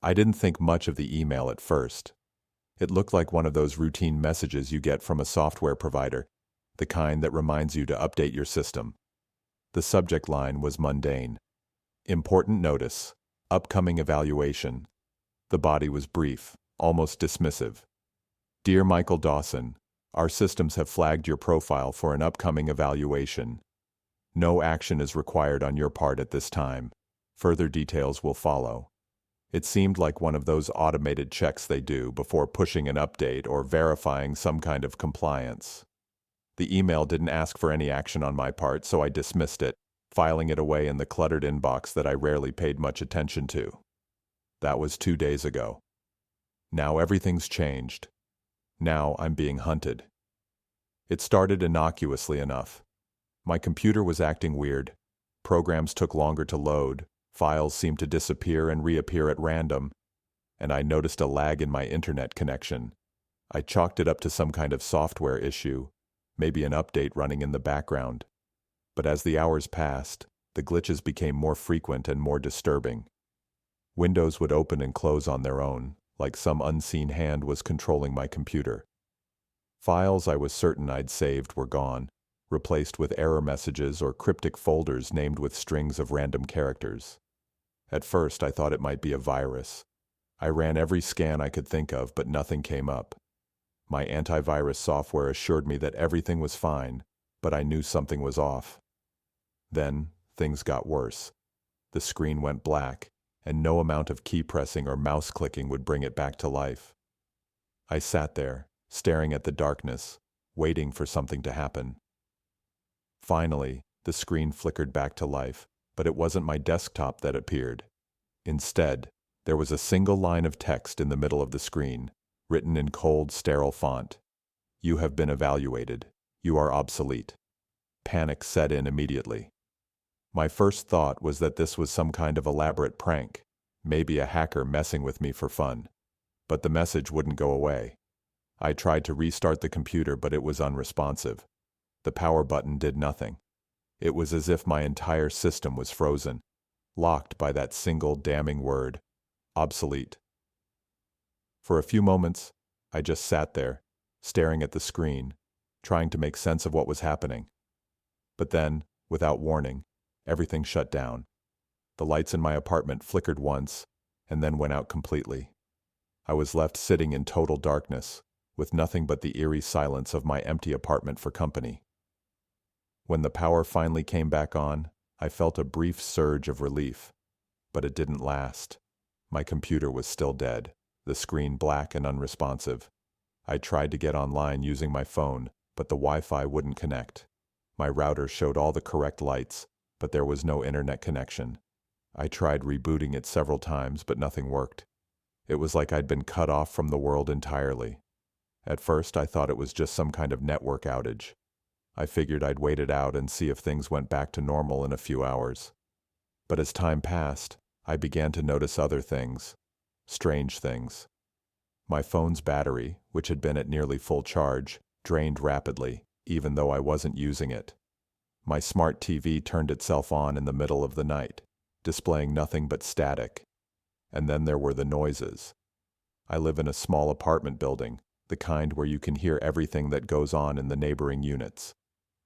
I didn't think much of the email at first. It looked like one of those routine messages you get from a software provider, the kind that reminds you to update your system. The subject line was mundane. Important notice. Upcoming evaluation. The body was brief, almost dismissive. Dear Michael Dawson, our systems have flagged your profile for an upcoming evaluation. No action is required on your part at this time. Further details will follow. It seemed like one of those automated checks they do before pushing an update or verifying some kind of compliance. The email didn't ask for any action on my part, so I dismissed it, filing it away in the cluttered inbox that I rarely paid much attention to. That was 2 days ago. Now everything's changed. Now I'm being hunted. It started innocuously enough. My computer was acting weird. Programs took longer to load, files seemed to disappear and reappear at random, and I noticed a lag in my internet connection. I chalked it up to some kind of software issue, maybe an update running in the background. But as the hours passed, the glitches became more frequent and more disturbing. Windows would open and close on their own, like some unseen hand was controlling my computer. Files I was certain I'd saved were gone, replaced with error messages or cryptic folders named with strings of random characters. At first, I thought it might be a virus. I ran every scan I could think of, but nothing came up. My antivirus software assured me that everything was fine, but I knew something was off. Then, things got worse. The screen went black, and no amount of key pressing or mouse clicking would bring it back to life. I sat there, staring at the darkness, waiting for something to happen. Finally, the screen flickered back to life, but it wasn't my desktop that appeared. Instead, there was a single line of text in the middle of the screen, written in cold, sterile font. You have been evaluated. You are obsolete. Panic set in immediately. My first thought was that this was some kind of elaborate prank, maybe a hacker messing with me for fun. But the message wouldn't go away. I tried to restart the computer, but it was unresponsive. The power button did nothing. It was as if my entire system was frozen, locked by that single damning word, obsolete. For a few moments, I just sat there, staring at the screen, trying to make sense of what was happening. But then, without warning, everything shut down. The lights in my apartment flickered once, and then went out completely. I was left sitting in total darkness, with nothing but the eerie silence of my empty apartment for company. When the power finally came back on, I felt a brief surge of relief. But it didn't last. My computer was still dead, the screen black and unresponsive. I tried to get online using my phone, but the Wi-Fi wouldn't connect. My router showed all the correct lights, but there was no internet connection. I tried rebooting it several times, but nothing worked. It was like I'd been cut off from the world entirely. At first, I thought it was just some kind of network outage. I figured I'd wait it out and see if things went back to normal in a few hours. But as time passed, I began to notice other things. Strange things. My phone's battery, which had been at nearly full charge, drained rapidly, even though I wasn't using it. My smart TV turned itself on in the middle of the night, displaying nothing but static. And then there were the noises. I live in a small apartment building, the kind where you can hear everything that goes on in the neighboring units.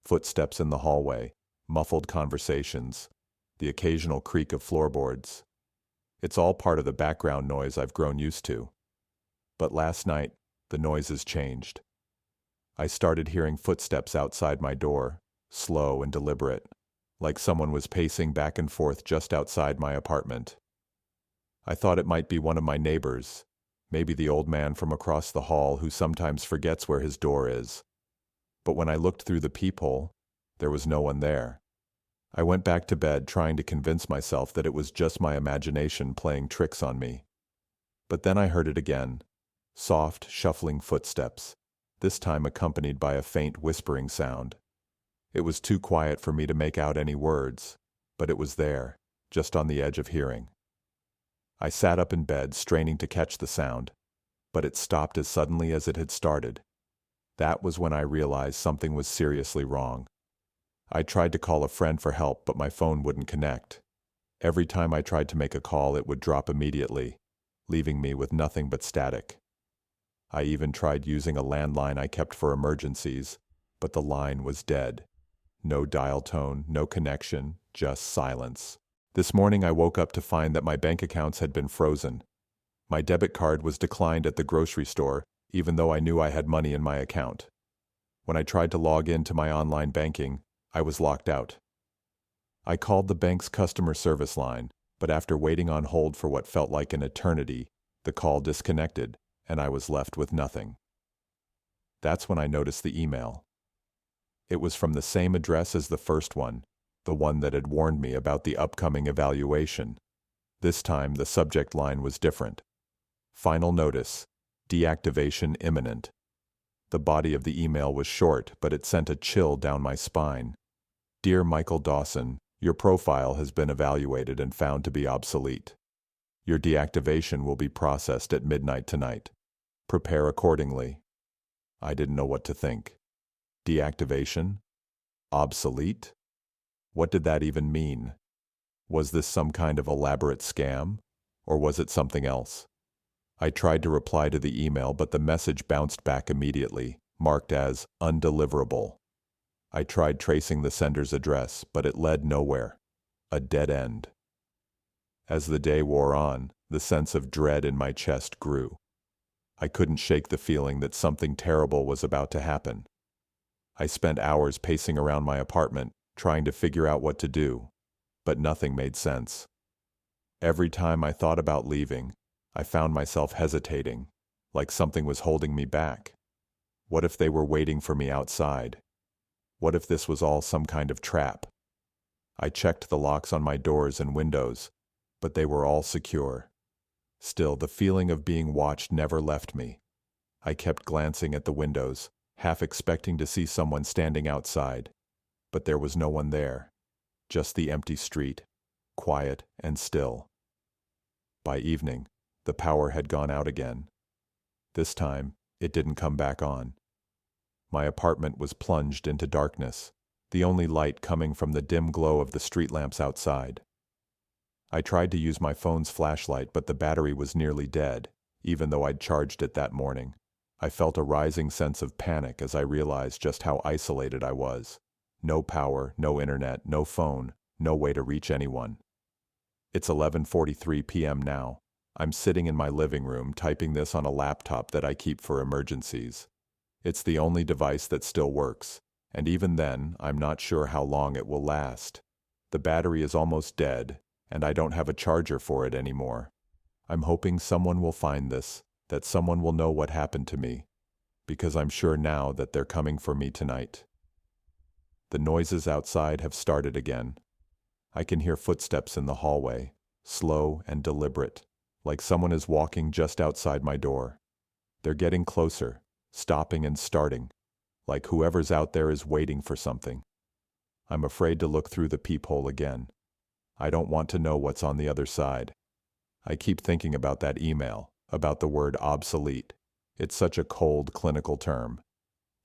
Footsteps in the hallway, muffled conversations, the occasional creak of floorboards. It's all part of the background noise I've grown used to. But last night, the noises changed. I started hearing footsteps outside my door, slow and deliberate, like someone was pacing back and forth just outside my apartment. I thought it might be one of my neighbors, maybe the old man from across the hall who sometimes forgets where his door is. But when I looked through the peephole, there was no one there. I went back to bed trying to convince myself that it was just my imagination playing tricks on me. But then I heard it again. Soft, shuffling footsteps, this time accompanied by a faint whispering sound. It was too quiet for me to make out any words, but it was there, just on the edge of hearing. I sat up in bed, straining to catch the sound, but it stopped as suddenly as it had started. That was when I realized something was seriously wrong. I tried to call a friend for help, but my phone wouldn't connect. Every time I tried to make a call, it would drop immediately. leaving me with nothing but static. I even tried using a landline I kept for emergencies, but the line was dead. No dial tone, no connection, just silence. This morning I woke up to find that my bank accounts had been frozen. My debit card was declined at the grocery store, even though I knew I had money in my account. When I tried to log into my online banking, I was locked out. I called the bank's customer service line, but after waiting on hold for what felt like an eternity, the call disconnected, and I was left with nothing. That's when I noticed the email. It was from the same address as the first one, the one that had warned me about the upcoming evaluation. This time, the subject line was different. Final notice, deactivation imminent. The body of the email was short, but it sent a chill down my spine. Dear Michael Dawson, your profile has been evaluated and found to be obsolete. Your deactivation will be processed at midnight tonight. Prepare accordingly. I didn't know what to think. Deactivation? Obsolete? What did that even mean? Was this some kind of elaborate scam? Or was it something else? I tried to reply to the email, but the message bounced back immediately, marked as undeliverable. I tried tracing the sender's address, but it led nowhere. A dead end. As the day wore on, the sense of dread in my chest grew. I couldn't shake the feeling that something terrible was about to happen. I spent hours pacing around my apartment, trying to figure out what to do, but nothing made sense. Every time I thought about leaving, I found myself hesitating, like something was holding me back. What if they were waiting for me outside? What if this was all some kind of trap? I checked the locks on my doors and windows, but they were all secure. Still, the feeling of being watched never left me. I kept glancing at the windows, half expecting to see someone standing outside, but there was no one there. Just the empty street, quiet and still. By evening, the power had gone out again. This time, it didn't come back on. My apartment was plunged into darkness, the only light coming from the dim glow of the street lamps outside. I tried to use my phone's flashlight, but the battery was nearly dead, even though I'd charged it that morning. I felt a rising sense of panic as I realized just how isolated I was. No power, no internet, no phone, no way to reach anyone. It's 11:43 p.m. now. I'm sitting in my living room typing this on a laptop that I keep for emergencies. It's the only device that still works, and even then, I'm not sure how long it will last. The battery is almost dead, and I don't have a charger for it anymore. I'm hoping someone will find this, that someone will know what happened to me, because I'm sure now that they're coming for me tonight. The noises outside have started again. I can hear footsteps in the hallway, slow and deliberate, like someone is walking just outside my door. They're getting closer, stopping and starting, like whoever's out there is waiting for something. I'm afraid to look through the peephole again. I don't want to know what's on the other side. I keep thinking about that email, about the word obsolete. It's such a cold, clinical term.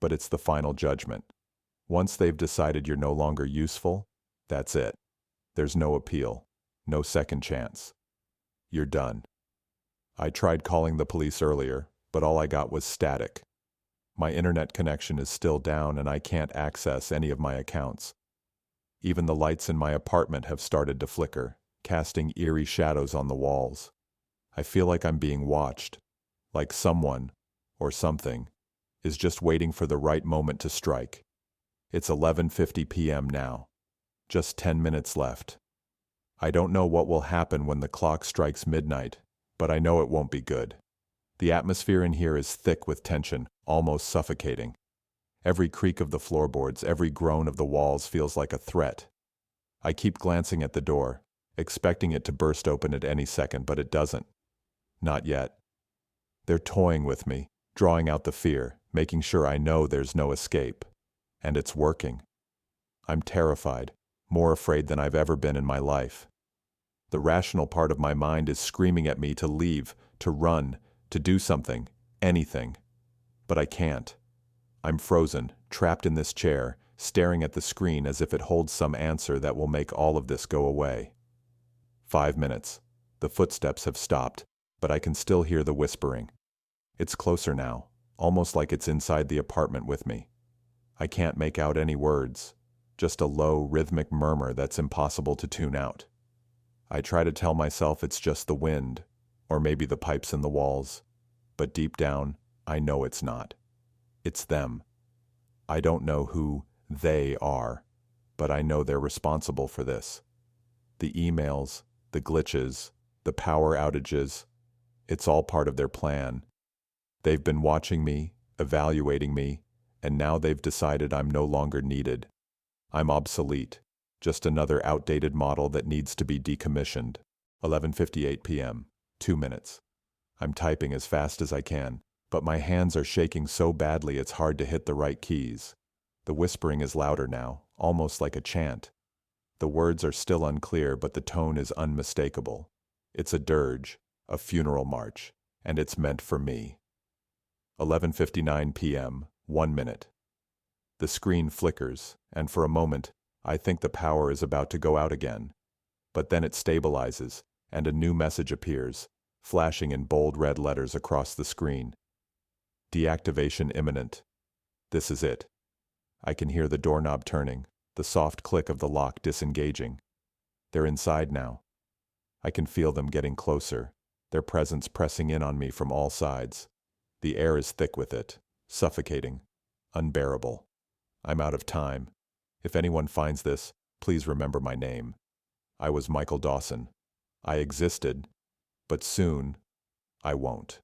But it's the final judgment. Once they've decided you're no longer useful, that's it. There's no appeal, no second chance. You're done. I tried calling the police earlier, but all I got was static. My internet connection is still down and I can't access any of my accounts. Even the lights in my apartment have started to flicker, casting eerie shadows on the walls. I feel like I'm being watched, like someone, or something, is just waiting for the right moment to strike. It's 11:50 p.m. now. Just 10 minutes left. I don't know what will happen when the clock strikes midnight, but I know it won't be good. The atmosphere in here is thick with tension, almost suffocating. Every creak of the floorboards, every groan of the walls feels like a threat. I keep glancing at the door, expecting it to burst open at any second, but it doesn't. Not yet. They're toying with me, drawing out the fear, making sure I know there's no escape. And it's working. I'm terrified, more afraid than I've ever been in my life. The rational part of my mind is screaming at me to leave, to run, to do something, anything. But I can't. I'm frozen, trapped in this chair, staring at the screen as if it holds some answer that will make all of this go away. 5 minutes. The footsteps have stopped, but I can still hear the whispering. It's closer now, almost like it's inside the apartment with me. I can't make out any words, just a low, rhythmic murmur that's impossible to tune out. I try to tell myself it's just the wind, or maybe the pipes in the walls, but deep down, I know it's not. It's them. I don't know who they are, but I know they're responsible for this. The emails, the glitches, the power outages, it's all part of their plan. They've been watching me, evaluating me, and now they've decided I'm no longer needed. I'm obsolete, just another outdated model that needs to be decommissioned. 11:58 p.m., 2 minutes. I'm typing as fast as I can, but my hands are shaking so badly it's hard to hit the right keys. The whispering is louder now, almost like a chant. The words are still unclear, but the tone is unmistakable. It's a dirge, a funeral march, and it's meant for me. 11:59 p.m., 1 minute. The screen flickers, and for a moment, I think the power is about to go out again. But then it stabilizes, and a new message appears, flashing in bold red letters across the screen. Deactivation imminent. This is it. I can hear the doorknob turning, the soft click of the lock disengaging. They're inside now. I can feel them getting closer, their presence pressing in on me from all sides. The air is thick with it, suffocating, unbearable. I'm out of time. If anyone finds this, please remember my name. I was Michael Dawson. I existed, but soon, I won't.